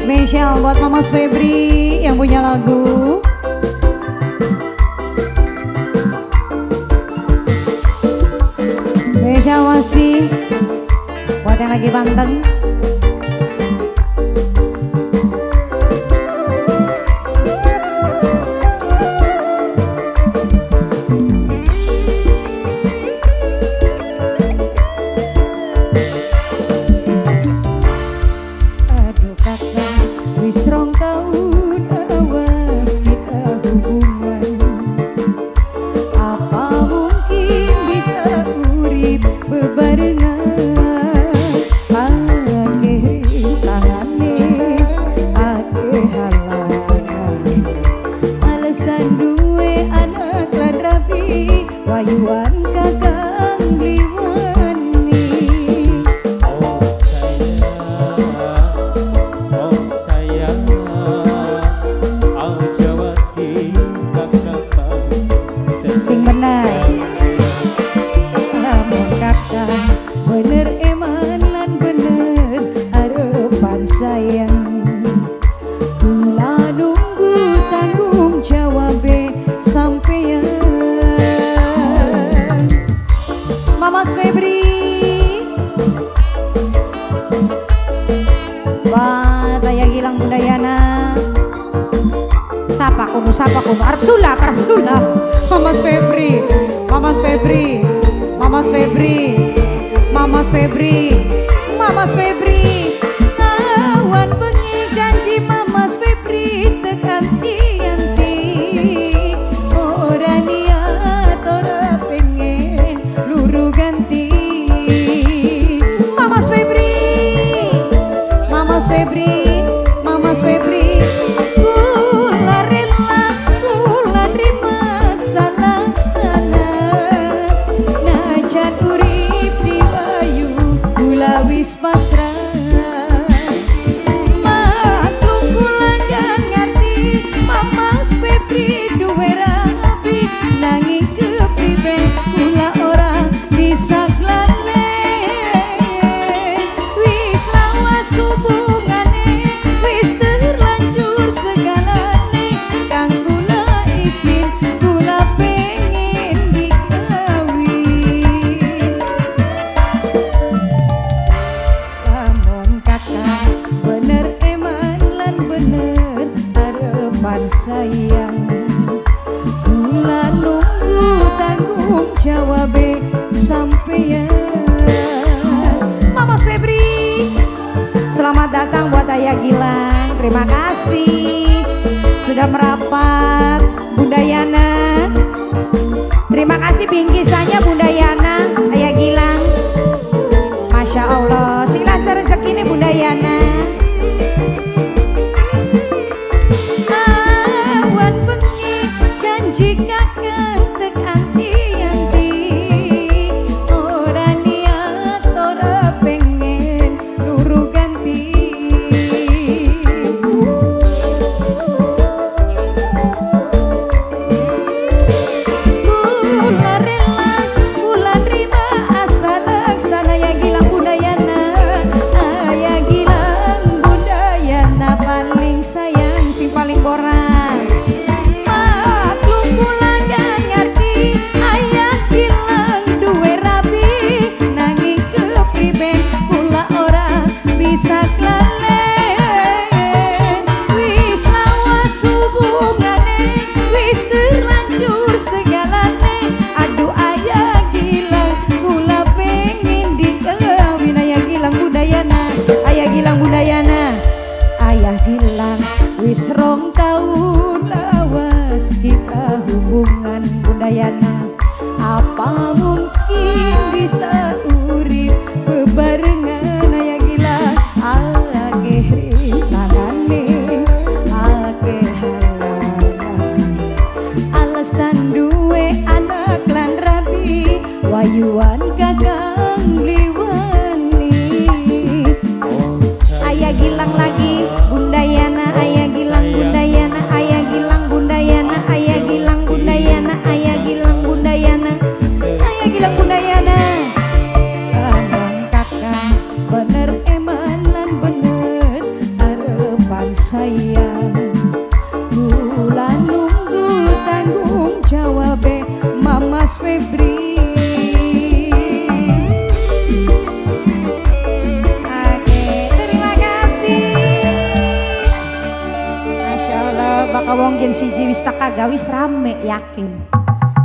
Spesial buat Mama Febri yang punya lagu. Spesial masih buat yang lagi panteng. Wis rong taun awas kita hubungan, apa mungkin bisa urip bebarengan? Akeh tangane, akeh halangan, alasan duwe anak lan rapi, wayuan kakang bliwani. Sing bener, lamun kakak bener eman lan bener arepan sayang, kula nunggu tanggung jawab sampeyan. Mama Febri, buat Ayah Gilang Budayana. Sapa kuno Arab sulap Mama Febri, Mama Febri, Mama Febri, Mama Febri, Mama Febri. Awan bengi janji Mama Febri tekanti-anti, ora niat ora pengen luru ganti. Mama Febri, Mama Febri, Mama Febri. Wis pasrah, maklum kula gak ngerti Mama Febri duwe rapi, nanging kepriben kula ora bisa glalen. Wis lawas hubungane, wis terlanjur segalane, kang kula isin kula pengen dikawin. Bener eman lan bener arepan sayang, kula nunggu tanggung jawab sampeyan. Mama Febri, selamat datang buat Ayah Gilang. Terima kasih sudah merapat Bunda Yana. Terima kasih bingkisannya Bunda Yana, Ayah Gilang. Masya Allah, silakan rezeki ini Bunda Yana. Awan bengi janji kakang tek anti-anti, ora niat ora pengen luru ganti. Kula rela, kula nerima asal laksana ya Gilang Budayana. Ayah Gilang Budayana paling sayang, sing paling borang. Maklum kula gak ngerti Ayah Gilang duwe rapi, nanging kepriben kula ora bisa glalen. Wis lawas hubungane, wis terlanjur segalane, aduh Ayah Gilang kula pengen dikawin. Ayah Gilang Budayana, Ayah Gilang Budayana. Ayah Gilang wis rong taun lawas kita hubungan Budayana, apa mungkin bisa urip bebarengan. Ayah Gilang akeh rintanane, akeh halangan, alasan duwe anak lan rapi, wayuan kakang bliwani. Ayah Gilang lagi Budayana, Ayah Gilang Budayana, Ayah Gilang Budayana, Ayah Gilang Budayana, Ayah Gilang Budayana, Ayah Gilang Budayana. bakal wong gen siji wis tak kagak wis rame yakin.